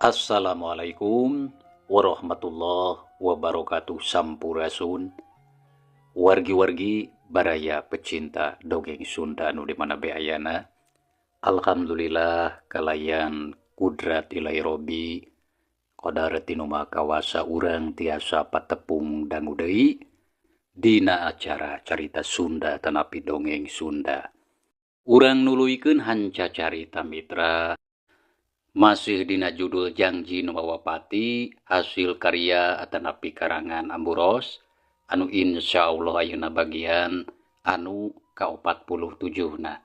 Assalamualaikum warahmatullahi wabarakatuh sampurasun. Wargi-wargi baraya pecinta dongeng Sunda nu di mana beayana. Alhamdulillah kalayan kudrat ilai robi qadar tinu kawasa urang tiasa patepung dangu deui dina acara carita Sunda tanapi dongeng Sunda. Urang nuluykeun hanca carita mitra masih dina judul Janji Nu Mawapati hasil karya atanapi karangan Amburos anu insyaallah ayeuna bagian anu ka-47 na.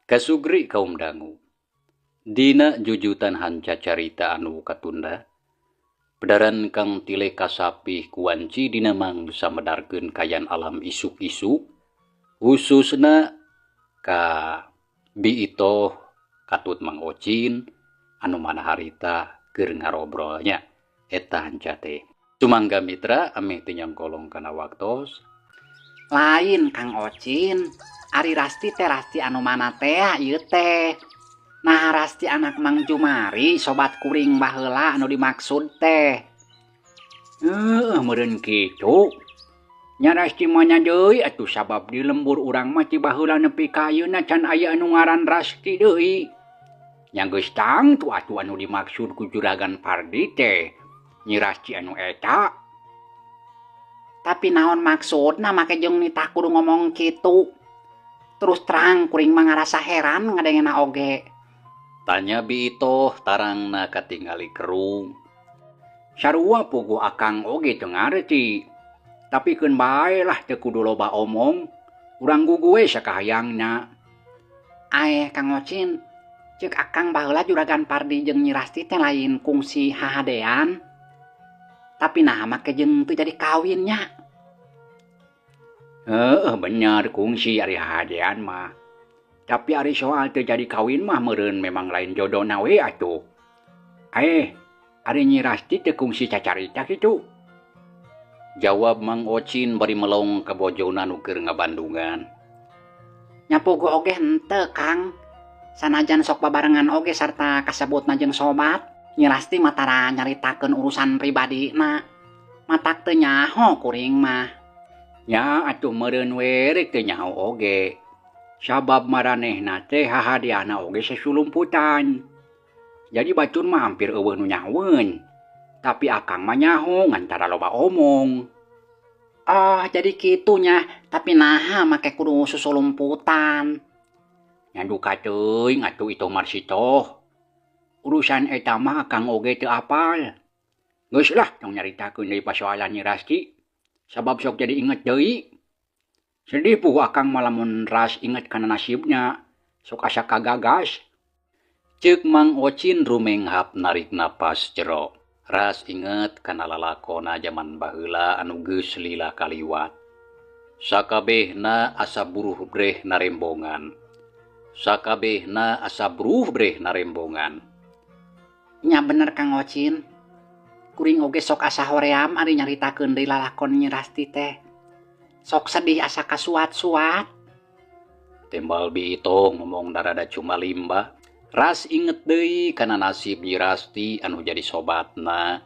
Kasugri kaum dangu. Dina jujutan hanca carita anu katunda pedaran kang tile kasapih kuanci dina mangsa medarkeun kayan alam isuk-isuk khususna ka biitoh katut Mang Ocin anu mana harita keur ngarobrolnya eta hanca teh. Sumangga mitra ame teu nyangkolong kana waktos. Lain Kang Ocin, ari Rasti teh Rasti anu mana teh ieu teh. Nah Rasti anak Mang Jumari sobat kuring baheula anu dimaksud teh. Meureun kitu. Nya Rasti mah nya deui atuh sabab di lembur urang mah ti baheula nepi ka ayeuna can aya anu ngaran Rasti deui. Yang geus tangtu atuh anu dimaksud ku Juragan Pardi teh Nyi Rasti anu eta. Tapi naon maksudna make jeung nita kudu ngomong kitu. Terus terang kuring mah ngarasa heran ngadengena oge. Tanya biitoh tarangna katingali kerung. Sarua puguh akang oge teu ngarti. Tapi keun bae lah teu kudu loba omong. Urang gugu we sakahayangna. Kang Ocin, ceuk akang baheula Juragan Pardi jeung Nyi Rasti teh lain kungsi hahadean. Tapi nah make jeung teu jadi kawinnya. Bener kungsi ari hahadean mah. Tapi ari soal teu jadi kawin mah meureun memang lain jodona we atuh. Ari Nyi Rasti teu kungsi cacarita kitu. Jawab Mang Ocin bari melong ka bojona nu keur ngabandungan. Nya puguh oge henteu Kang. Sanajan sok babarengan oge sarta kasebutna jeung sobat, Nyi Rasti matara nyaritakeun urusan pribadina. Matak teu nyaho kuring mah. Nya atuh meureun we rek teu nyaho oge. Sabab maranehna teh hahadeana oge sasulumputan. Jadi bacun mah hampir eueuh nu nyahoeun. Tapi akang mah nyaho ngantara loba omong. Oh, jadi kitunya. Tapi naha make kudu susulumputan. Nyanduka teuing atuh itu marsitoh. Urusan eta mah akang oge teu apal. Geus lah tong nyaritakeun deui pasoalan Nyi Rasti. Sabab sok jadi inget deui. Sedih puguh akang mah lamun ras inget kana nasibnya. Sok asa kagagas. Ceuk Mang Ocin rumenghap narik napas jero. Ras inget kana lalakona zaman baheula anu geus lila kaliwat. Sakabehna asa buruh breh narembongan. Sakabehna asa buruh breh narembongan. Nya bener Kang Ocin. Kuring oge sok asa hoream ari nyaritakeun deui lalakon Nyi Rasti teh. Sok sedih asa kasuat-suat. Tembal biitoh ngomong darada cuma limba. Ras inget deui kana nasib Nyi Rasti anu jadi sobatna.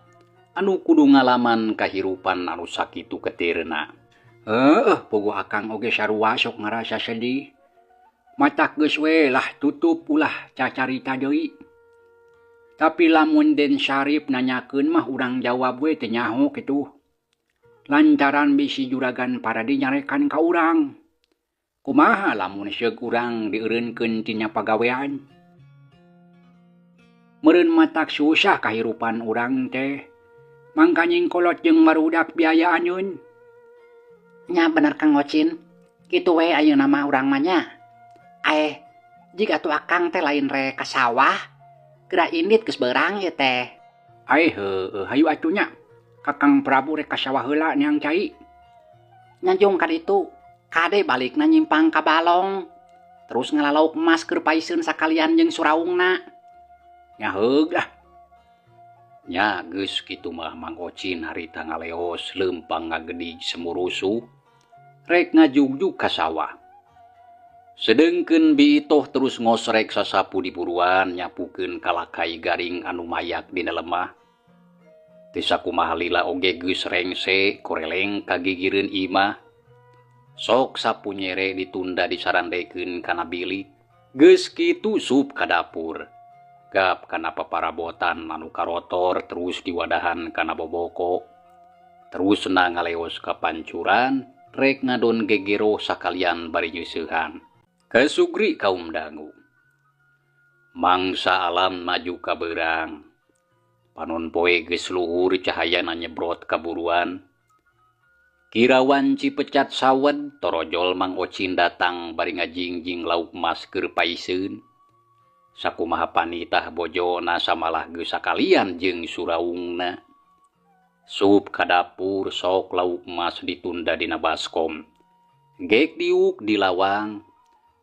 Anu kudu ngalaman kahirupan anu sakitu ketirna. Puguh akang oge sarua sok ngarasa sedih. Matak geus we lah tutup ulah cacarita deui. Tapi lamun Den Syarif nanyakeun mah urang jawab we teu nyaho kitu. Lantaran bisi Juragan Pardi nyarekan ka urang. Kumaha lamun seug urang dieureunkeun tina pagawean. Meureun matak susah kahirupan urang teh. Mangka nyingkolot jeung marudak biaya anyun. Nya bener Kang Ocin. Kitu we ayeuna mah urang mah nya. Jika atuh akang teh lain rek ka sawah, geura indit geus beurang ieu teh. Hayu atuh nya. Kakang Prabu rek ka sawah heula neang cai. Nyanjung ka ditu, kade balikna nyimpang ka balong. Terus ngalalauk emas keur paisieun sakalian jeung suraungna. Nya heug lah. Nya geus kitu mah Mang Ocin harita ngaleos leumpang ngagedig semurusuh. Rek ngajugjug ka sawah. Sedengkeun Biitoh terus ngosrek sasapu di buruan nyapukeun kalakai garing anu mayak dina lemah. Teu sakumaha lila oge geus rengse koreleng kagigireun imah. Sok sapu nyere ditunda disarandekeun kana bilik. Geus kitu sup ka dapur. Gap kana paparabotan anu karotor terus diwadahan kana boboko. Terus ngaleos ka pancuran rek ngadon gegero sakalian bari nyeusehan. Kasugri kaum dangu. Mangsa alam maju ka beurang. Panon poe geus luhur cahayana nyebrot ka buruan. Kirawan Cipecat sawed torojol Mang Ocin datang bari ngajingjing lauk mas keur paiseun. Sakumaha panitah bojona samalah geus sakalian jeung suraungna. Sup ka dapur sok lauk mas ditunda dina baskom. Gek diuk di lawang.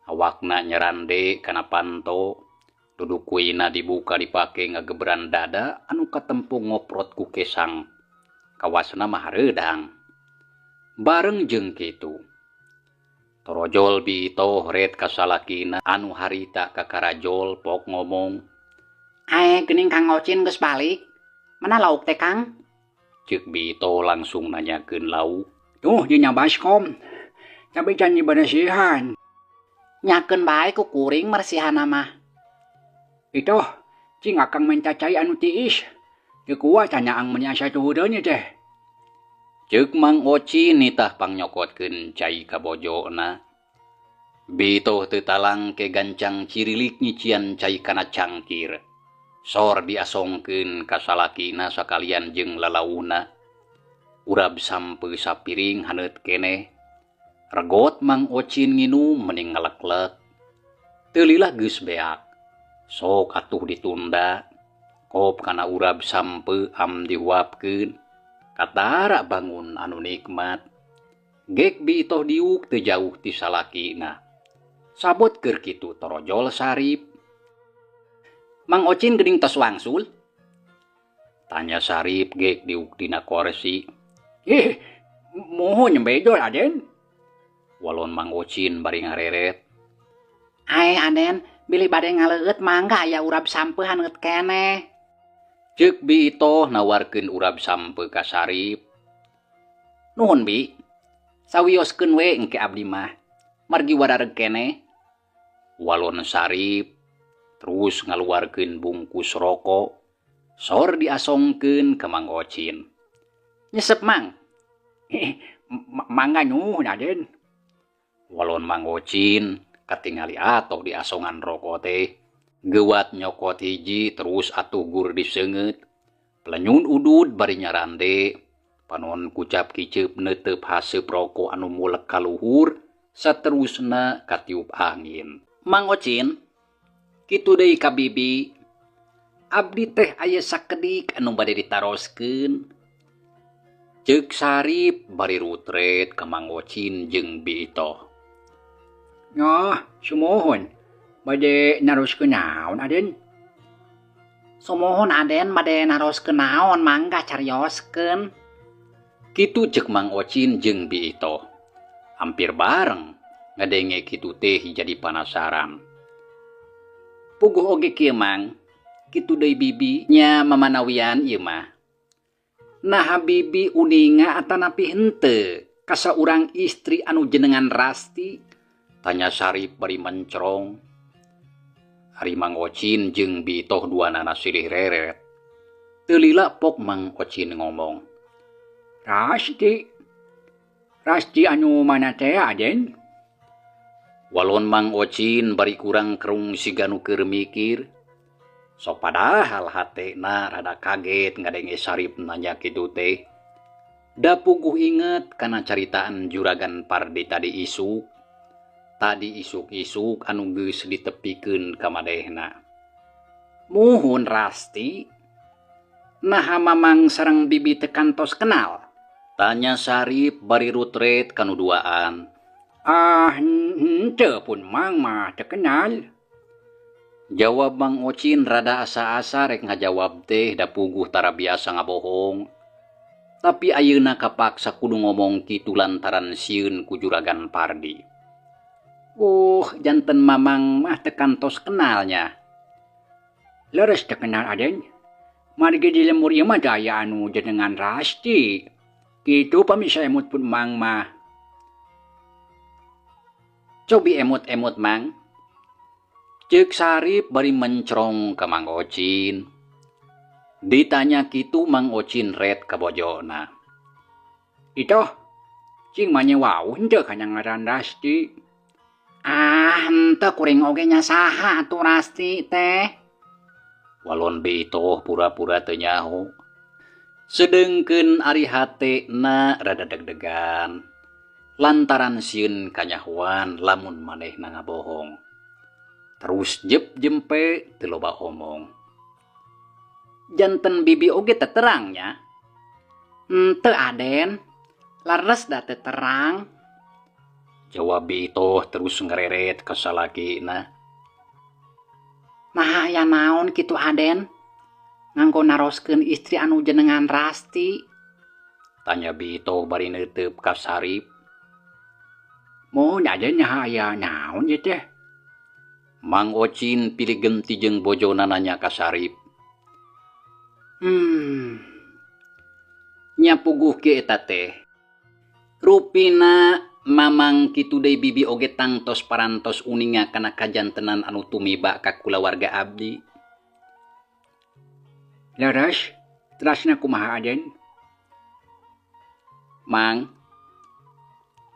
Awakna nyerande kana panto. Duduk kuina dibuka dipake ngagebran dada anu katempung ngoprot ku kesang. Kawasna mah hareudang. Bareng jeung kitu. Torojol Biitoh ret ka salakina anu harita ka karajol pok ngomong. Geuning Kang Ocin geus balik. Mana lauk teh Kang? Ceuk Biitoh langsung nanyakeun lauk. Tuh di baskom. Tapi janji bersihan. Nyakeun bae ku kuring marsihanna mah. Itu, cing akang minta cai anu tiis. Teu kuat canyaang menyasa tuhudeunya teh. Ceuk Mang Ocin nitah pangyokotkeun cai ka bojona. Biitoh teu talang ke gancang cirilik nyician cai kana cangkir. Sor diasongkeun ka salakina sakalian jeung lalauna. Urab sampeu sapiring haneut keneh. Regot Mang Ocin nginum mending ngaleklek. Teu lilah geus beak. Sok atuh ditunda. Kop kana urab sampeu am diuapkeun. Katara bangun anu nikmat. Gek Biitoh diuk teu jauh ti salakina. Sabot keur kitu torojol Sarip. Mang Ocin geuning tos wangsul? Tanya Sarip gek diuk dina kursi. Mohon nyembedol Aden. Walon Mang Ocin bari ngareret. Aden, bilih bade ngaleueut mangga aya urab sampeu haneut keneh. Ceuk Biitoh nawarkeun urab sampeu ka Sarip. Nuhun Bi. Sawioskeun we engke abdi mah. Margi wadareg keneh. Walon Sarip terus ngaluarkeun bungkus rokok. Sor diasongkeun ka Mang Ocin. Nyesep Mang. Mangga nuhun Aden. Walon Mang Ocin katingali atoh di asongan rokok teh. Gewat nyokot hiji terus atuh gur diseungeut. Plenyun udud bari nyarande. Panon kucap kiceup neuteup haseup rokok anu mulek ka luhur. Saterusna katiup angin. Mang Ocin, kitu deui ka bibi. Abdi teh aya sakedik anu bade ditaroskeun. Ceuk Sarip bari rutret ka Mang Ocin jeung Biitoh. Nyoh, sumohon. Bade naroskeun naon Aden? Sumohon Aden bade naroskeun naon mangga carioskeun. Kitu ceuk Mang Ocin jeung Biitoh. Hampir bareng ngadenge kitu teh jadi panasaran. Puguh oge kieu Mang. Kitu deui bibi nya mamanawian ieu mah. Nah bibi uninga atanapi henteu ka saurang istri anu jenengan Rasti? Tanya Sarip bari mencrong. Ari Mang Ocin jeung Biitoh duanana silih reret. Teu lila pok Mang Ocin ngomong. Rasti anu mana teh Aden? Walon Mang Ocin bari kurang kerung siga nu keur mikir. Sok padahal hatena rada kaget ngadenge Sarip nanya kitu teh. Da puguh inget kana caritaan juragan Pardi tadi isuk. Tadi isuk-isuk anu geus ditepikeun ka madehna. Muhun Rasti. Nah mamang sareng bibi teu kantos kenal? Tanya Sarip bari rutret kanu duaan. Henteu pun Mang mah teu kenal. Jawab Mang Ocin rada asa-asa rek ngajawab teh da puguh tara biasa ngabohong. Tapi ayeuna kapaksa kudu ngomong kitu lantaran sieun ku juragan Pardi. Janten mamang mah tekantos kenalnya. Leres terkenal Aden. Margi di lemur ieu mah daya anu jenengan Rasti. Kitu pamisa emut pun mang mah. Cobi emut-emut mang. Ceuk Sarip bari mencrong ka Mang Ocin. Ditanya kitu Mang Ocin red ka bojona. Itoh, cing manye wau henteu kana ngaran Rasti. Henteu kuring oge nya saha atuh Rasti teh. Walon Bitoh pura-pura teu nyaho. Sedengkeun ari hatena rada deg-degan. Lantaran sieun kanyahoan lamun manehna ngabohong. Terus jempe teu loba omong. Janten bibi oge teu terangnya. Henteu Aden. Lares da teu terang. Jawab Bitoh terus ngereret ka salakina. Nah aya naon kitu Aden? Nganggo naroskeun istri anu jenengan Rasti. Tanya Bitoh bari neuteup ka Sarip. Mun Aden nyaha aya naon ieu teh? Mang Ocin pilih genti jeung bojona nanya ka Sarip. Nya puguh ge eta teh. Rupina mamang kitu deui bibi oge tangtos parantos uninga kana kajantenan anu tumiba ka kulawarga abdi. Leres, terasna kumaha Aden? Mang,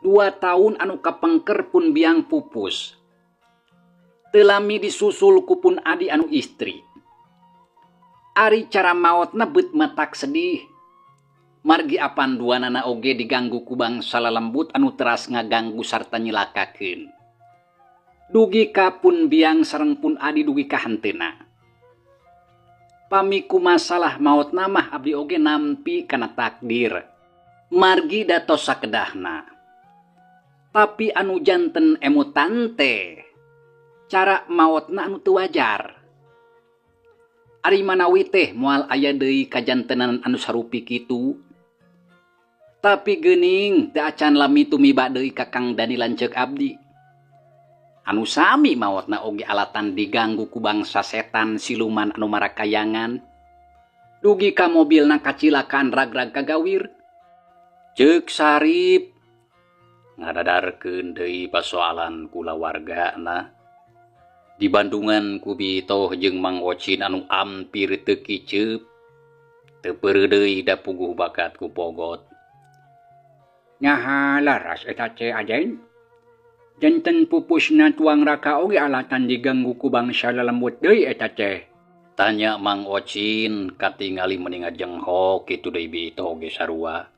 2 tahun anu kapengker pun biang pupus. Teu lami disusul ku pun adi anu istri. Ari cara maotna beut matak sedih. Margi apan duanana oge diganggu ku bangsa lalembut anu teras ngaganggu sarta nyilakakeun. Dugi ka pun biang sareng pun adi dugi ka hanteuna. Pami ku masalah maotna mah abdi oge nampi kana takdir. Margi datos sakedahna. Tapi anu janten emutan teh cara maotna anu teu wajar. Ari manawi teh moal aya deui kajantenan anu sarupi kitu. Tapi geuning teu acan lami tumiba deui ka Kang Dani lanceuk abdi. Anu sami maotna oge alatan diganggu ku bangsa setan siluman anu marakayangan. Dugi ka mobilna kacilakaan ragrag kagawir. Ceuk Sarip ngadadarkeun deui pasoalan kulawargana. Di Bandungan ku Bitoh jeung Mang Ocin anu ampir teu kiceup. Teu peureuh deui da puguh bakat ku Pogot. Nyaha laras eta teh Aden. Janten pupusna tuang raka oge alatan diganggu ku bangsa lalembut deui eta teh. Tanya Mang Ocin katingali meninga jenghok kitu deui Bitoh oge sarua.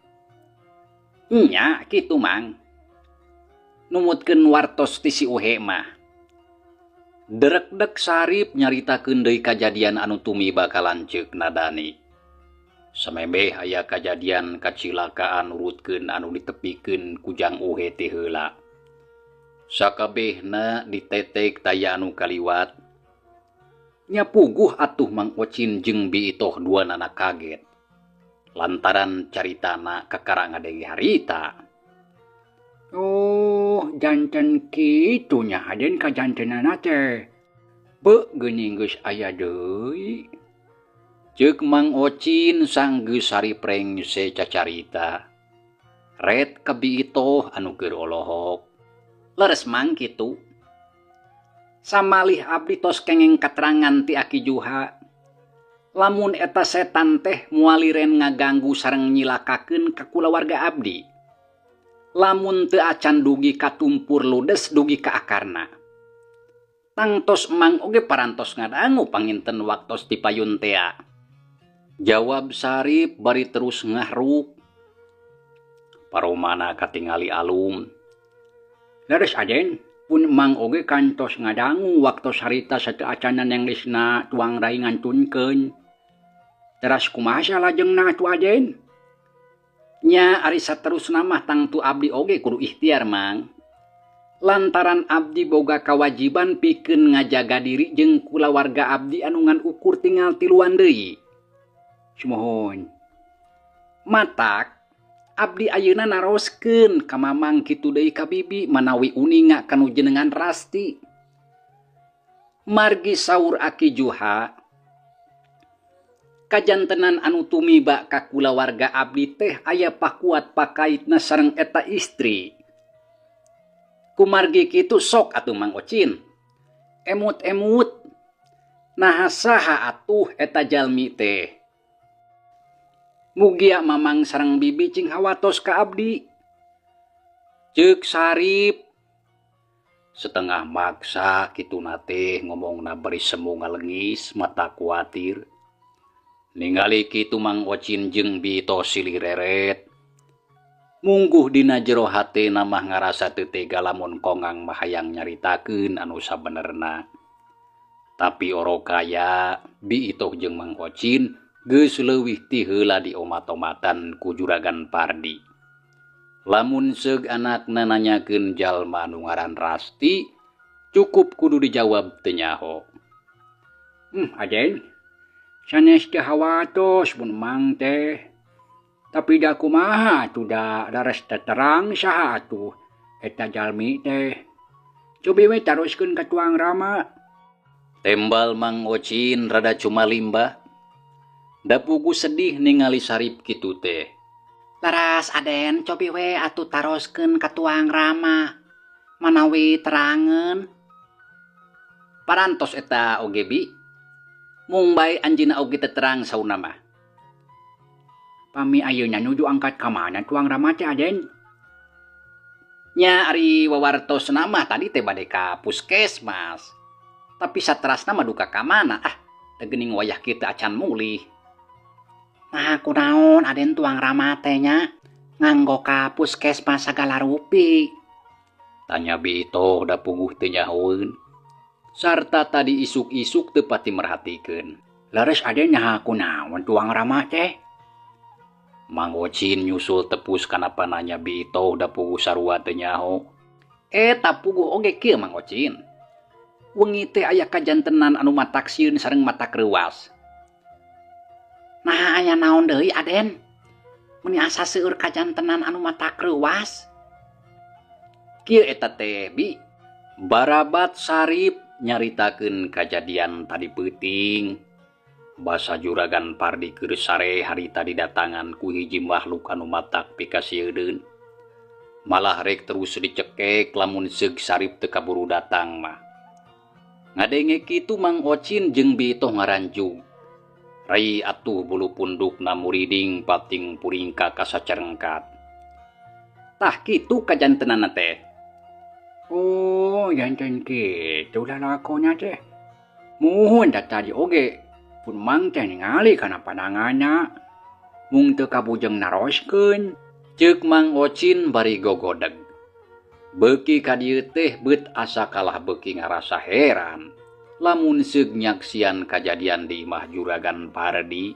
Nya kitu Mang. Numutkeun wartos ti si Uhe mah. Derek-dek Sarip nyaritakeun deui kajadian anu tumiba ka lanceuk Nadani. Samemeh aya kajadian kacilakaan nurutkeun anu ditepikeun ku Jang Uhe ti heula. Sakabehna ditetek taya anu kaliwat. Nya puguh atuh Mang Ocin jeung Bitoh duanana kaget. Lantaran caritana kakara ngadenge harita. Janten kitu nya Aden kajantenana teh. Beuh geuning geus aya deui. Ceuk Mang Ocin sanggeus Saripreng se cacarita. Red ka Bitoh anu keur olohok. Leres Mang kitu. Samalih abdi tos kengeng katerangan ti Aki Juha. Lamun eta setan teh moaliren ngaganggu sareng nyilakakeun ka kulawarga abdi. Lamun teu acan dugi ka tumpur ludes dugi ka akarna. Tangtos Mang oge parantos ngadangu panginten waktos ti payun tea. Jawab Sarip bari terus ngahruk. Paromana katingali alum. Leres Aden, pun Mang oge kantos ngadangu waktos harita sateu acanan yang lisna tuang rai ngantunkeun. Teras kumaha salajengna atuh Aden? Nya ari saterusna mah tangtu abdi oge kudu ikhtiar Mang. Lantaran abdi boga kawajiban pikeun ngajaga diri jeung kulawarga abdi anu ngan ukur tinggal tiluan deui. Sumohon. Matak Abdi ayeuna naroskeun ka Mamang kitu deui ka bibi manawi uninga kanu jenengan Rasti. Margi saur Aki Juha, kajantenan anu tumiba ka kulawarga abdi teh aya pakuat pakaitna sareng eta istri. Kumargi kitu sok atuh Mang Ocin. Emut-emut. Nah saha atuh eta jalmi teh. Mugia Mamang sareng bibi cing hawatos ka abdi. Ceuk Sarip. Setengah maksa kitu nate ngomongna beri semu ngalengis mata kuatir. Ningali kitu Mang Ocin jeung Bito silih reret. Mungguh dina jero hatena mah ngarasa teu tega lamun kongang mah hayang nyaritakeun anu sabenerna. Tapi orokaya Bito jeung Mang Ocin geus leuwih ti heula diomat-omatan ku Juragan Pardi. Lamun seug anakna nanyakeun jalma anu ngaran Rasti, cukup kudu dijawab teu nyaho. Aden, sanes teh hawatos mun Mang teh. Tapi da kumaha atuh da dares terang saha atuh eta jalmi teh. Cobi we taroskeun ka Tuang Rama. Tembal Mang Ocin rada cuma limbah. Da pugu sedih ningali Sarip kitu teh. Laras Aden cobi we atuh taroskeun ka Tuang Rama manawi terangeun. Parantos eta oge Bi. Mung bae anjeunna oge teu terang sauna mah. Pami ayeuna nuju angkat ka mana Tuang Rama teh Aden? Nya ari wawartosna mah tadi teh bade ka puskesmas. Tapi saterasna mah duka ka mana? Teu geuning wayah kieu teh acan mulih. Nah kunaon Aden Tuang Rama teh nya nganggo ka puskesmas sagala rupi. Tanya Bito da puguh teu nyahoeun. Sarta tadi isuk-isuk teu pati merhatikeun. Lares Aden nyaha kunaon Tuang Rama teh? Mang Ocin nyusul tepus kana pananya Bito da puguh sarua teu nyaho. Eta puguh oge kieu Mang Ocin. Wengi teh aya kajantenan anu matak sieun sareng matak reuwas. Nah aya naon deui Aden? Muni asa seueur kajantenan anu matak reuwas. Kieu eta teh Bi. Barabat Sarip nyaritakeun kajadian tadi peuting. Basa Juragan Pardi keur sare harita didatangan ku hiji makhluk anu matak pikasieun. Malah rek terus dicekek lamun seug Sarip teu kaburu datang mah. Ngadenge kitu Mang Ocin jeung Bito ngaranjug. Rai atuh bulu pundukna muriding pating puringka kasacerengkat. Tah kitu kajantenana teh. Oh, janten kitu lalakona teh. Muhun da tadi oge pun Mang teh ningali kana pandanganna. Mung teu kabujeng naroskeun. Ceuk Mang Ocin bari gogodeg. Beuki ka dieu teh beut asa kalah beuki ngarasa heran. Lamun seug nyaksian kajadian di imah Juragan Pardi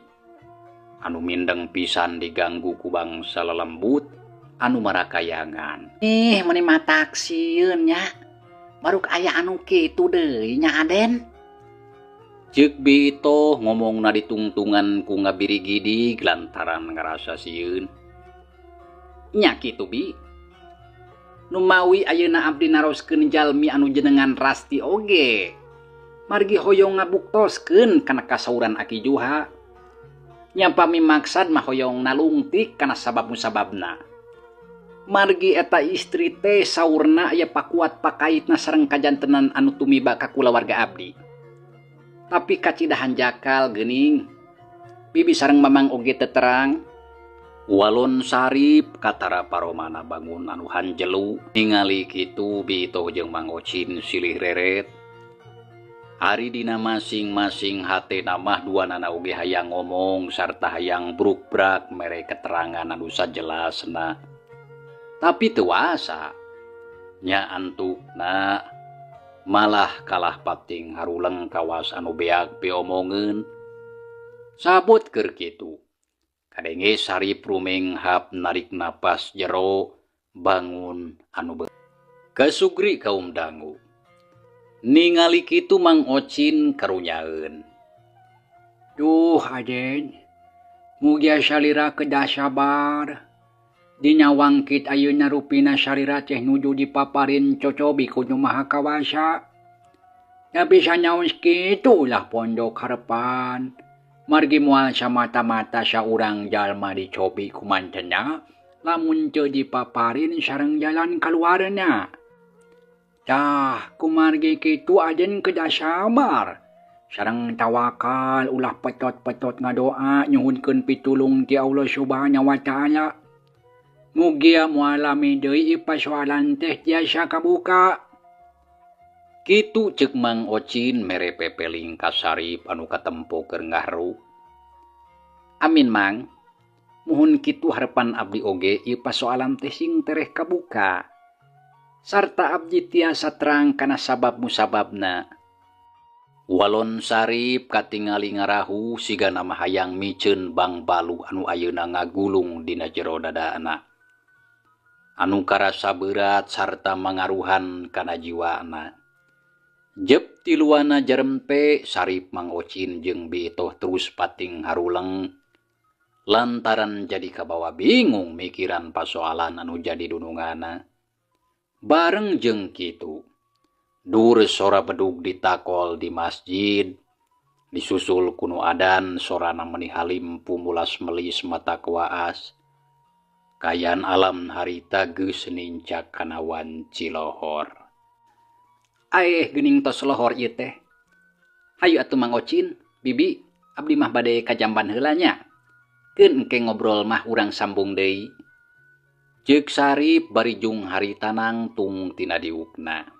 anu mindeng pisan diganggu ku bangsa lelembut anu marakayangan. Meni matak sieun nya. Baruk aya anu kitu deui nya Aden. Ceuk Bito ngomongna ditungtungan ku ngabiri-gidig lantaran ngarasa sieun. Nya kitu Bi. Nu mawi ayeuna abdi naroskeun jalmi anu jenengan Rasti oge. Margi hoyong ngabuktoskeun kana kasauran Aki Juha. Nya pami maksad mah hoyong nalungtik kana sabab-musababna. Margi eta istri teh saurna aya pakuat pakaitna sareng kajantenan anu tumiba ka kulawarga abdi. Tapi kacidahan jakal geuning. Bibi sareng Mamang oge teu terang. Walon Sarip katara paromana bangun anu hanjelu. Ningali kitu Bito jeung Mang Ocin silih reret. Ari dina masing-masing hatena mah duanana oge hayang ngomong sarta hayang bruk-brak mere keterangan anu sajelasna. Tapi teu asa. Nya antukna malah kalah pating haruleng kawas anu beak beomongeun. Sabot keur kitu. Kadenge Sarip rumenghap narik napas jero bangun anu kasugri kaum dangu. Ningali kitu Mang Ocin karunyaeun. Duh Aden, mugia salira kedah sabar. Dinawangkit ayeuna rupina syarira teh nuju dipaparin cocobi ku Nu Maha Kawasa. Tapi sanyaon kitu ulah pondok harepan. Margi moal samata-mata saurang jalma dicobi ku mantena, lamun teu dipaparin sareng jalan kaluarna. Tah, kumargi kitu aden kedah sabar. Sareng tawakal ulah petot-petot ngadoa nyuhunkeun pitulung ti Allah Subhanahu wa taala. Mugia mualami deui pasoalan teh tiasa kabuka. Kitu ceuk Mang Ocin mere pepeling ka Sarip anu katempo keur ngahru. Amin Mang. Muhun kitu harepan abdi oge ieu pasoalan teh sing tereh kabuka. Sarta abdi tiasa terang kana sabab musababna. Walon Sarip katingali ngarahu sigana mah hayang miceun Bang Balu anu ayeuna ngagulung dina jero dadaana. Anu karasa berat sarta mangaruhan kana jiwana. Jep tiluana jarempe Sarip Mang Ocin jeung Bitoh terus pating haruleng lantaran jadi kabawa bingung mikiran pasoalan anu jadi dunungana. Bareng jeung kitu dur sora bedug ditakol di masjid disusul kuno adan sorana meuni halim pumulas melis mata kuaas. Kayan alam harita geus nincak kana wan Cilohor. Geuning tos lohor ieu teh. Hayu atuh Mang Ocin, Bibi, abdi mah bade ka jamban heula nya. Keun engke ngobrol mah urang sambung deui. Ceuk Sarip barijung hari tanang tung tina diukna.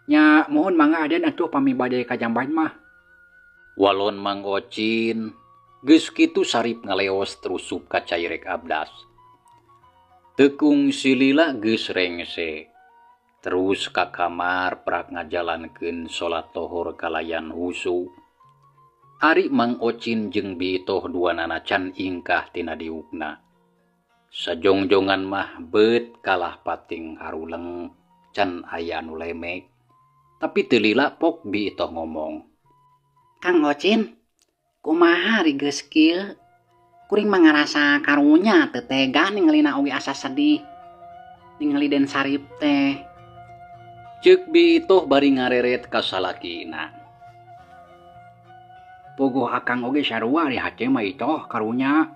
Nya mohon mangga aden atuh pami bade ka jamban mah. Walon Mang Ocin, geus kitu Sarip ngaleos terusup ka cairek abdas. Tekung silila geus rengse. Terus ka kamar prak ngajalankeun salat tohor kalayan husu. Ari Mang Ocin jeung Bitoh duanana can ingkah tina diukna. Sajongjongan mah beut kalah pating haruleng can aya nu lemek. Tapi teu lila pok Bitoh ngomong. Kang Ocin, kumaha ari geus kieu? Kuring mah ngarasa karunya teu tega ningalina oge asa sedih. Ningali Den Sarip teh. Ceuk Bitoh bari ngareret ka salakina. Pogoh akang oge sarua ari hate mah itoh karunya.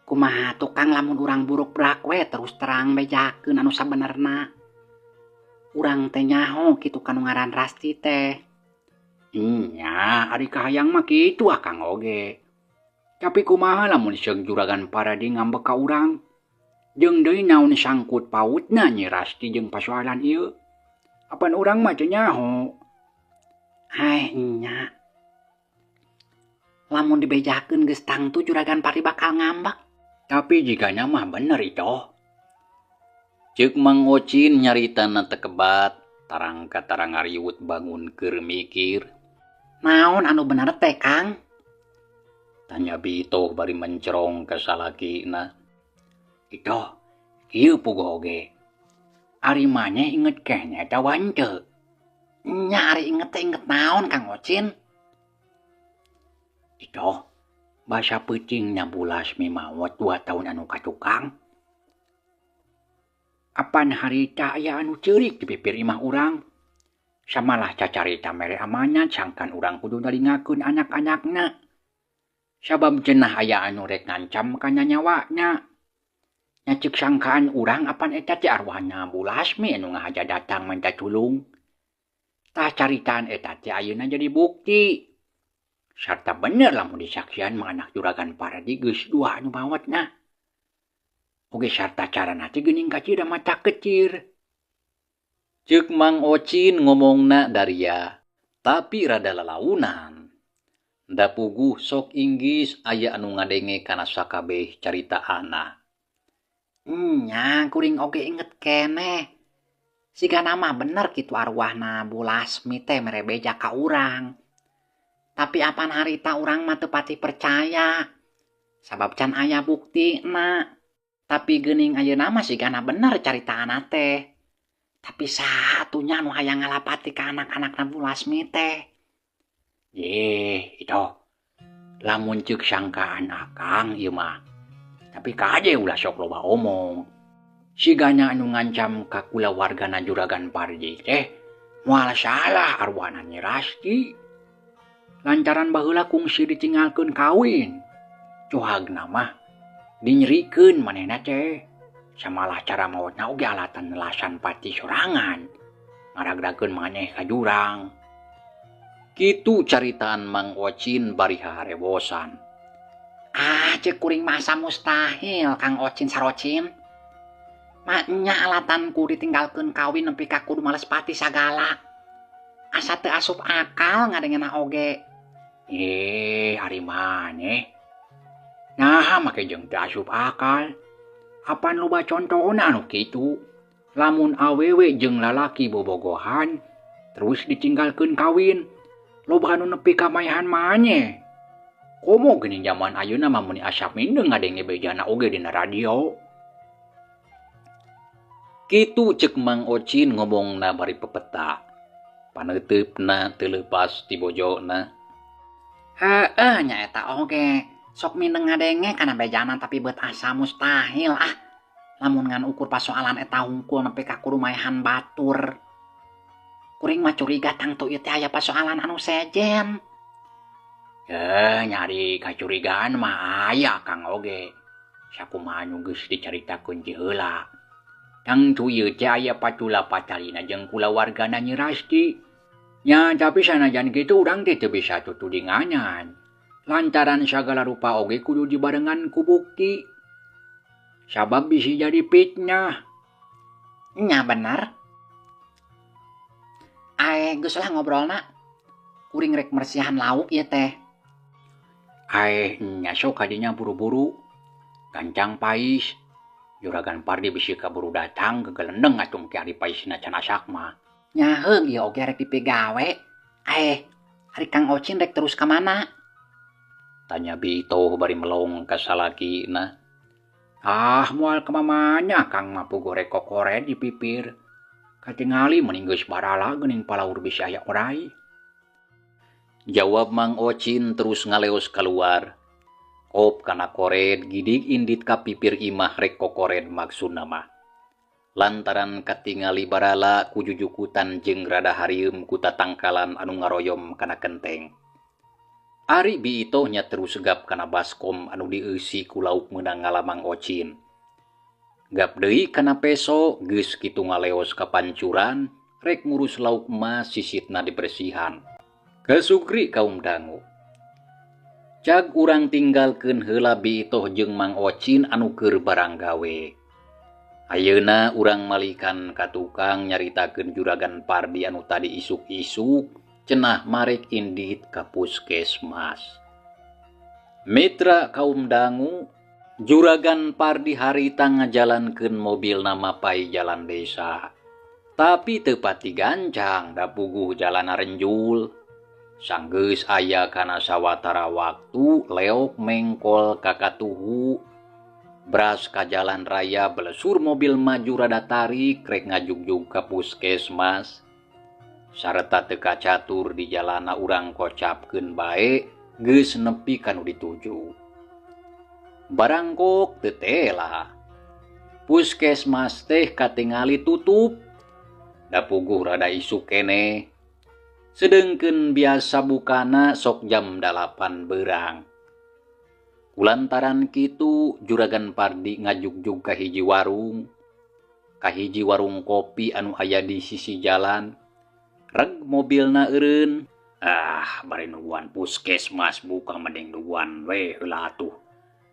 Kumaha tukang lamun urang buruk brak we terus terang bejakeun anu sabenerna. Urang teh nyaho kitu kanu ngaran Rasti teh. Nya, ari kahayang mah kitu akang oge. Tapi kumaha lamun seug juragan Paradi ngambek ka urang? Jeung deui naon sangkut pautna Nyi Rasti jeung pasoalan ieu? Apan urang mah teu nyaho. Hai nya. Lamun dibejakeun geus tangtu juragan Pardi bakal ngambek. Tapi jigana mah bener itoh. Ceuk Mang Ocin nyaritana teu kebat, tarang katarang ngariwut bangun keur mikir. Naon anu bener teh Kang? Tanya Bitoh bari mencerong ka salakina. Itoh, kieu puguh oge. Ari maneh inget keneh eta wan teu? Nya ari inget teh inget naon Kang Ocin? Itoh, basa peucingna bulas mimawot 2 tahun anu katukang. Apan harita aya anu ceurik di pipir imah urang. Samalah cacarita mere amanat sangkan urang kudu nalingakeun anak-anakna. Sabab cenah aya anu rek ngancam kana nyawanya. Nya ceuk sangkaan urang apan eta teh arwahna Bulasmi anu ngahaja datang minta tulung. Tah caritaan eta teh ayeuna jadi bukti. Sarta bener lamun disaksian manganak juragan Paradi geus 2 anu bawatna. Oge sarta carana teh geuning kacida mata kecir. Ceuk Mang Ocin ngomongna daria, tapi rada lalaunan. Da puguh sok inggis aya anu ngadenge kana sakabeh caritaana. Nya kuring oge inget keneh. Sigana mah bener kitu arwahna Bulasmi teh mere beja ka urang. Tapi apan harita urang mah teu pati percaya. Sabab can aya buktina. Tapi geuning ayeuna mah sigana bener caritaana teh. Tapi satunya anu hayang ngalapati ka anak-anakna Bulasmi teh. Yeh, itoh. Lamun ceuk sangkaan akang ieu mah. Tapi kaje ulah sok loba omong. Sigana anu ngancam ka kulawargana Juragan Pardi teh moal salah arwana Nyi Rasti. Lantaran baheula kungsi ditinggalkeun kawin. Cohagna mah dinyerikeun manehna teh. Samalah cara maotna oge alatan nelasan pati sorangan. Ngaragdakeun maneh ka jurang. Kitu caritaan Mang Ocin bari harebosan. Cek kuring masa mustahil Kang Ocin sarocin. Maknya alatanku ditinggalkeun kawin nepi ka kudu males pati sagala. Asa teu asup akal ngadengena oge. Ari maneh. Nah, make jeung teu asup akal. Apan loba contohna anu kitu. Lamun awewe jeung lalaki bobogohan terus ditinggalkeun kawin, loba anu nepi ka maehan maneh. Komo geuning zaman ayeuna mah mun asap mindeng ngadenge bejana oge dina radio. Kitu cek Mang Ocin ngomongna bari pepeta. Paneutupna teu leupas ti bojona. Heeh nya eta oge. Sok mindeng ngadenge kana bejana tapi beut asa mustahil lamun ngan ukur pasoalan eta hungkul nepi ka kudu maehan batur. Kuring mah curiga tangtu ieu teh aya pasoalan anu sejen. Nyari kacurigaan mah aya Kang oge. Sakumaha anu geus dicaritakeun ti heula. Tangtu ieu teh aya patula patalina jeung kulawargana Nyi Rasti. Nya tapi sanajan kitu urang teh teu bisa tutudingangan. Lantaran sagala rupa oge kudu dibarengan ku bukti. Sabab bisi jadi fitnah. Nya bener. Geus lah ngobrolna. Kuring rek mersihan lauk ieu teh. Nya sok kadinya buru-buru. Gancang pais. Juragan Pardi bisi kaburu datang gegelendeng atung ki ari paisna can asak mah. Nya heug ieu oge rek pipigawe. Ari Kang Ocin rek terus ka mana? Tanya Bito bari melong ka salakina. Moal kemamanya Kang mah puguh rek kokore di pipir. Katingali mending geus barala geuning palaur bisa aya orai. Jawab Mang Ocin terus ngaleos keluar. Kop kana kored gidig indit ka pipir imah rek kokored maksudna mah. Lantaran katingali barala ku jujukutan jeung rada harieum ku tatangkalan anu ngaroyom kana kenteng. Ari Bito nya terus gap kana baskom anu dieusi ku lauk meunang ngalamang Ocin. Gap deui kana peso geus kitu ngaleos ka pancuran rek ngurus lauk mah sisitna dibersihan. Kesukri kaum dangu. Cag urang tinggalkeun heula Bito jeung Mang Ocin anu keur barang gawe. Ayeuna urang malikan ka tukang nyaritakeun Juragan Pardi anu tadi isuk-isuk cenah marek indit ka puskesmas. Mitra kaum dangu, Juragan Pardi harita ngajalankeun mobil nama pai jalan desa. Tapi teu pati gancang da puguh jalan renjul. Sanggeus aya kana sawatara waktu leok mengkol ka katuhu. Bras ka jalan raya belesur mobil maju rada tarik rek ngajugjug ka puskesmas. Sareta teu kacatur di jalana urang kocapkeun bae geus nepi kanu dituju. Barangkok teu tela. Puskesmas teh katingali tutup. Da puguh rada isuk keneh. Sedengkeun biasa bukana sok jam 8 beurang. Kulantaran kitu Juragan Pardi ngajugjug ka hiji warung. Ka hiji warung kopi anu aya di sisi jalan. Reg mobilna eureun. Bari nungguan puskesmas buka mending nungguan we heula atuh.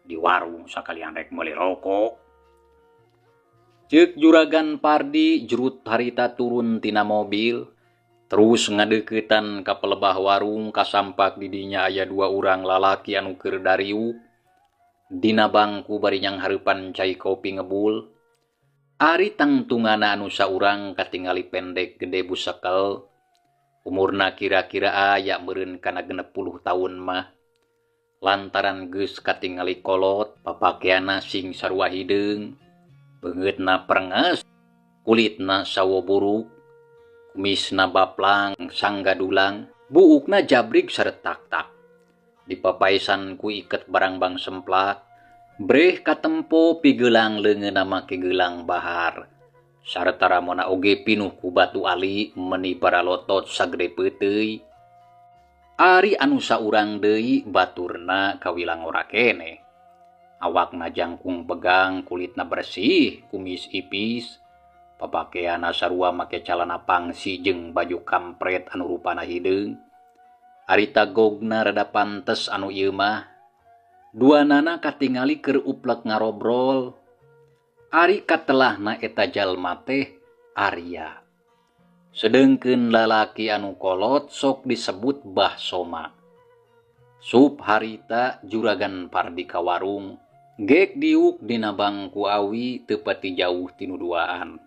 Di warung sakalian rek meuli rokok. Ceuk Juragan Pardi jurut harita turun tina mobil. Terus ngadeuketan ka pelebah warung kasampak di dinya aya 2 urang lalaki anu keur dariuk. Dina bangku bari nyang hareupan cai kopi ngebul. Ari tangtungana anu saurang katingali pendek gede busekel. Umurna kira-kira aya meureun kana 60 taun mah. Lantaran geus katingali kolot, papakeana sing sarua hideung. Beungeutna prenges, kulitna sawo buruk. Kumisna baplang sangga dulang, buukna jabrik saretak-tak. Dipapaesan ku iket barang bang semplak, Breh katempo pigelang leungeunna make gelang bahar. Sarta ramona oge pinuh ku batu ali meni paralotot sagede peuteuy. Ari anu saurang deui baturna kawilang ora keneh. Awakna jangkung pegang, kulitna bersih, kumis ipis, papakeana sarua make calana pangsi jeung baju kampret anu rupana hideung. Ari tagogna rada pantes anu ieu mah. Duanana katingali keur uplek ngarobrol. Ari katelahna eta jalma teh Arya. Sedengkeun lalaki anu kolot sok disebut Bah Soma. Sup harita juragan Pardi ka warung, gek diuk dina bangku awi teu pati jauh ti nu duaan.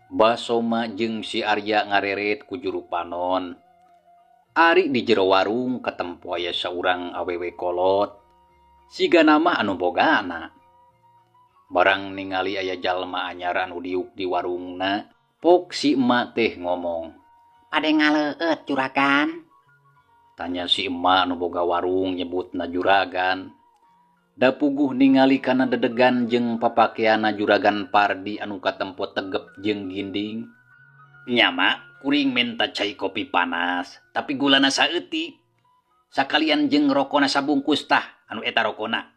Bah Soma jeung si Arya ngareret ku juru panon. Ari di jero warung katempo aya saurang awewe kolot. Siga nama anu bogana. Barang ningali aya jalma anyar anu diuk di warungna, pok si emak teh ngomong. Pade ngaleueut juragan. Tanya si emak anu boga warung nyebutna juragan. Da puguh ningali kana dedegan jeung papakeana juragan Pardi anu katempo tegep jeung ginding. Nya mak, kuring minta cai kopi panas, tapi gulana saeutik. Sakalian jeung rokona sabungkus tah anu eta rokona.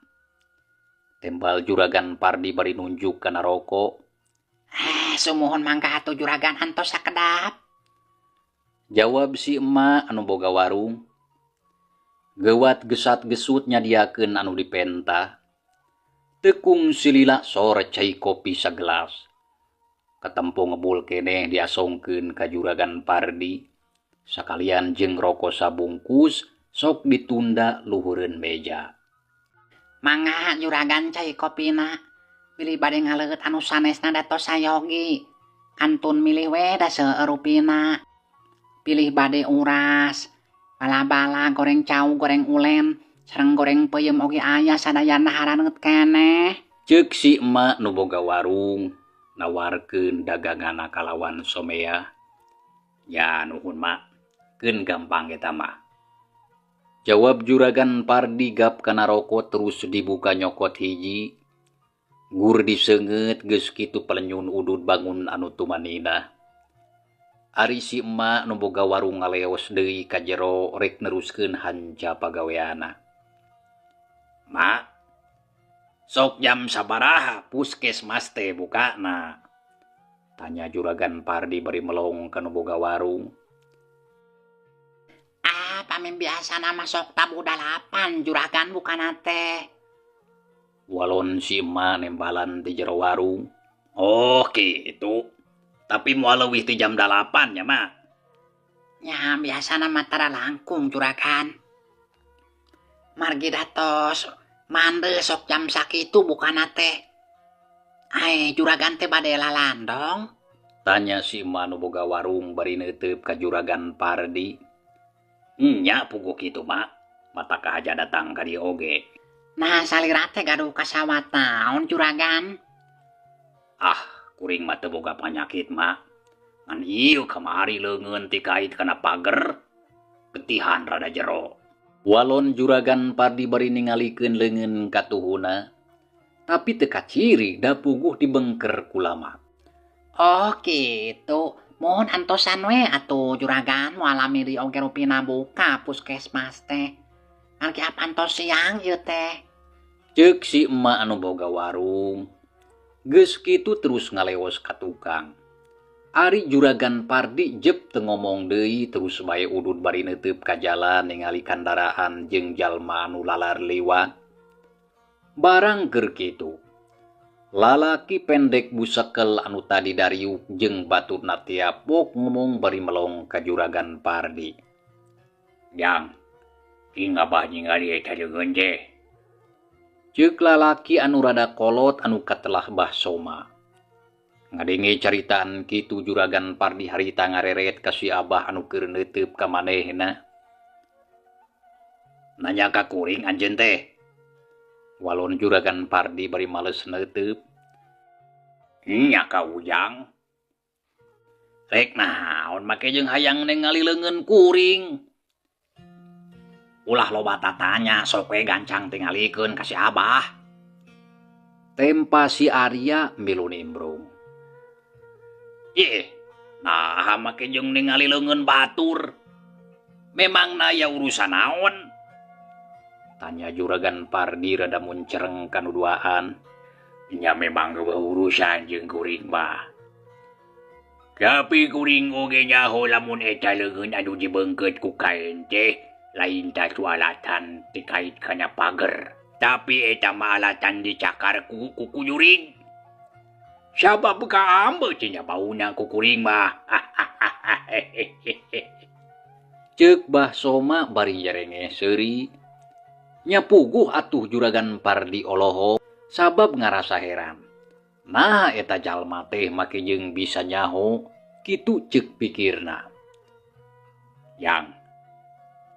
Tembal juragan Pardi bari nunjuk kana rokok. Sumuhun mangga atuh juragan antos sakedap. Jawab si emak anu boga warung. Geuwat gesat gesut nyadiakeun anu dipenta. Tekung silila sore cai kopi sagelas. Katempo ngebul keneh diasongkeun ka juragan Pardi. Sakalian jeung rokok sabungkus sok ditunda luhureun meja. Mangga juragan cai kopina. Pilih bade ngaleueut anu sanesna datos sayogi. Kantun milih we da seueur rupina. Pilih bade uras, bala-bala, goreng cau, goreng ulen, sareng goreng peuyeum oge aya sadayana haraneut keneh. Ceuk si emak nu boga warung nawarkeun dagangana kalawan somea. Ya nuhun mak, keun gampang eta mah. Jawab juragan Pardi gap kana rokok terus dibuka nyokot hiji. Gur diseungeut geus kitu pelenyun udud bangun anu tumanina. Ari si emak nu boga warung ngaleos deui ka jero rek neruskeun hanca pagaweana. Mak, sok jam sabaraha puskesmas teh bukana? Tanya juragan Pardi bari melong ka nu boga warung. Pamin biasana masok tabu 8 juragan bukana teh. Walon si emak nembalan di jero warung. Oh kitu. Tapi moal leuwih ti jam 8 nya mak. Ya biasana matara langkung juragan. Margi datos mandeu sok jam sakitu bukana teh. Juragan teh bade lalandong? Tanya si emak nu boga warung bari neuteup ka juragan Pardi. Nya puguh kitu mak, mata kahaja datang ka dieu oge. Nah salira teh gaduh kasawat naon juragan? Kuring mah teu boga panyakit mak. Ngan ieu kamari leungeun ti kait kana pager, getihan rada jero. Walon juragan Pardi bari ningalikeun leungeun katuhuna, tapi teu kaciri da puguh dibengker ku lama. Oh kitu. Mohon antosan we atuh juragan moal lamiri oge rupina buka puskesmas teh. Ngan ki apantos siang ieu teh. Ceuk si emak anu boga warung. Geus kitu terus ngaleos ka tukang. Ari juragan Pardi jep teu ngomong deui terus bae udud bari neuteup ka jalan ningali kandaraan jeung jalma anu lalar liwat. Barang keur kitu. Lalaki pendek busekel anu tadi dariuk jeung baturna tiapok ngomong bari melong ka juragan Pardi. Jang, king abah ningali eta leungeun je. Ceuk lalaki anu rada kolot anu katelah Bah Soma. Ngadenge caritaan kitu juragan Pardi harita ngareret ka si abah anu keur neuteup ka manehna. Nanya ka kuring anjeun teh. Walon juragan Pardi bari males neuteup. Nya ka ujang. Rek naon make jeung hayang ningali leungeun kuring. Ulah loba tatanya sok we gancang tingalikeun ka si abah. Tempa si Arya milu nimbrung. Nah make jeung ningali leungeun batur. Memang ya urusan naon? Tanya Juragan Pardi rada muncereng kanuduaan. Nya memang urusan jeung kuring mah. Tapi kuring oge nyaho lamun eta leungeun anu dibeungkeut ku kain teh lain tatu alatan dikait kana pager. Tapi eta mah alatan dicakar ku kuring. Sabab ka ambe cenah bauna ku kuring mah. Ceuk Bah Soma bari jarenge seuri. Nya puguh atuh Juragan Pardi oloho sabab ngarasa heran. Nah eta jalma teh make jeung bisa nyaho kitu ceuk pikirna. Yang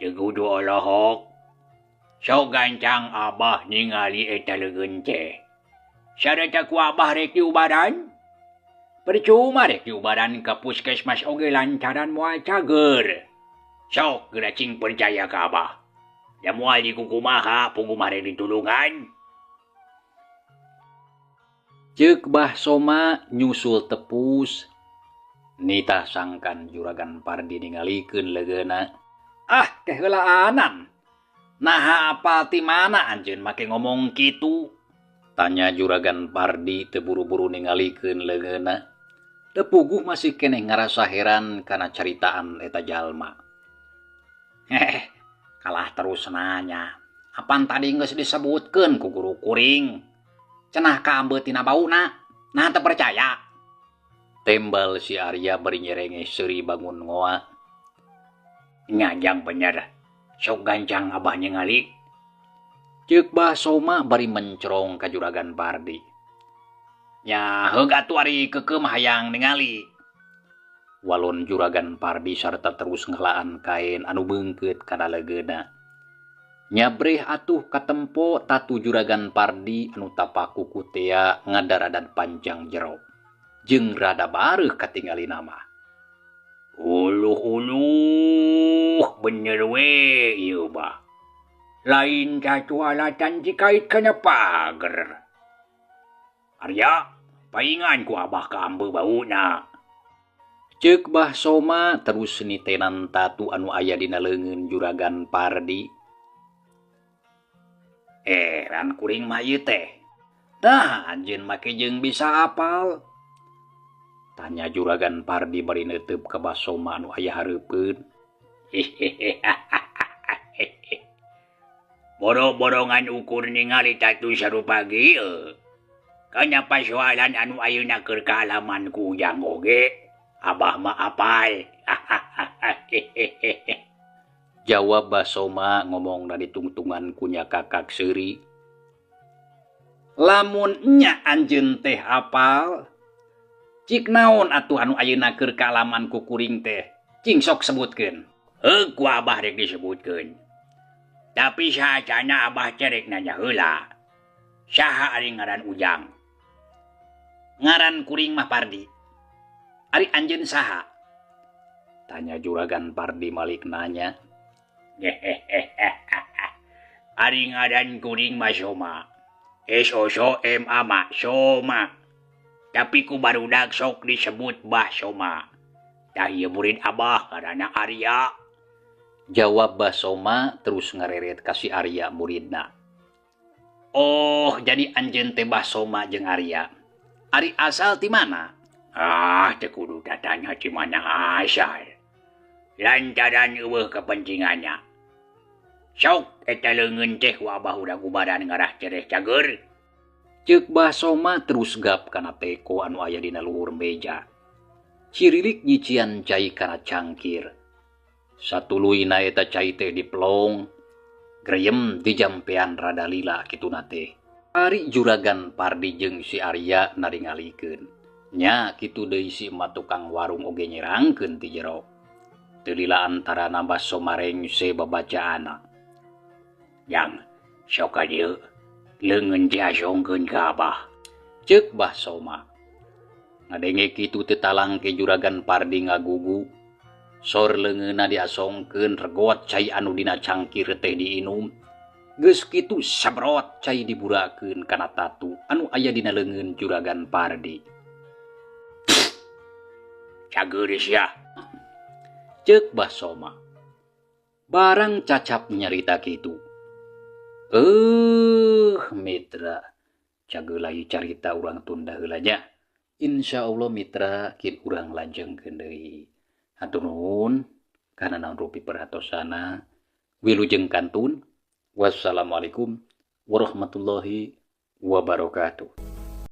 teu kudu olohok. Sok gancang Abah ningali eta leungeun teh. Sareta ku Abah rek diubaran? Percuma rek diubaran ka puskesmas oge lantaran moal cager. Sok geura cing percaya ka Abah. Ya moal di kukumaha pugu mare ditulungan. Ceuk Bah Soma nyusul tepus. Nitah sangkan Juragan Pardi ningalikeun leungeunna. Teh heulaanan. Nah apa ti mana anjeun make ngomong kitu? Tanya Juragan Pardi teu buru-buru ningalikeun leungeunna. Teu puguh masih keneh ngarasa heran kana caritaan eta jalma. Kalah terus nanya. Apan tadi geus disebutkeun ku guru kuring. Cenah ka ambeu tina bauna. Nah teu percaya. Tembal si Arya bari nyerenge seuri bangun ngoa. Nyajang bener. Sok gancang Abah ningali. Ceuk Bah Soma bari mencrong ka Juragan Pardi. Nya heug atuh ari keukeum hayang ningali. Walon Juragan Pardi sarta terus ngelaan kain anu beungkeut kana leungeunna. Nyabreh atuh katempo tatu Juragan Pardi anu tapaku ku tea ngadaradan panjang jero. Jeung rada bareuh katingali nama. Uluh bener we ieu Bah. Lain satu alatan dikait kana pager. Arya, paingan ku Abah ka ambeu bauna. Ceuk Bah Soma terus nitenan tatu anu aya dina leungeun Juragan Pardi. Ran kuring mah ieu teh. Tah anjeun make jeung bisa apal. Tanya Juragan Pardi bari neuteup ka Bah Soma anu aya hareupeun. Boro-borongan ukur ningali tatu sarupa ieu. Kanya pasoalan anu ayeuna keur kaalaman ku ujang oge. Abah mah apal. Jawab Bah Soma ngomong dari tungtungan kunya kakak seuri. Lamun nya anjeun teh apal. Cik naon atuh anu ayeuna keur kaalaman ku kuring teh? Cing sok sebutkeun. Heug ku Abah rek disebutkeun. Tapi sahacana Abah cerek nanya heula. Saha ari ngaran ujang? Ngaran kuring mah Pardi. Ari anjeun saha? Tanya Juragan Pardi malik nanya. Ari ngaran kuring mah Soma. S-O-M-A mah Soma. Tapi ku barudak sok disebut Bah Soma. Tah ieu murid Abah ngaranna Arya. Jawab Bah Soma terus ngareret ka si Arya muridna. Oh, jadi anjeun teh Bah Soma jeung Arya. Ari asal ti mana? Teu kudu datanya di mana asal. Lantaran eueuh kepentingannya. Sok eta leungeun teh ku Abah urang ubaran ngarah cereh cager. Ceuk Bah Soma terus gap kana teko anu aya dina luhur meja. Cirilik nyician cai kana cangkir. Satuluyna eta cai teh diplong. Greyem dijampean rada lila kituna teh. Ari Juragan Pardi jeung si Arya naringalikeun. Nya kitu deui si emak tukang warung oge nyerangkeun ti jero. Teu lila antarana Bah Soma rengse babacaana. Yang sok ka dieu leungeun teh asongkeun ka Abah. Ceuk Bah Soma. Ngadenge kitu teu talangke Juragan Pardi ngagugu. Sor leungeunna diasongkeun regot cai anu dina cangkir teh diinum. Geus kitu sabrot cai diburakeun kana tatu anu aya dina leungeun Juragan Pardi. Cageus ya, ceuk Basoma. Barang cacap nyarita kitu. Mitra, cageulai carita urang tunda heula nya. Insyaallah mitra kin urang lajengkeun deui. Hatur nuhun kana naon rupi perhatosana. Wilujeng kantun. Wassalamualaikum warahmatullahi wabarakatuh.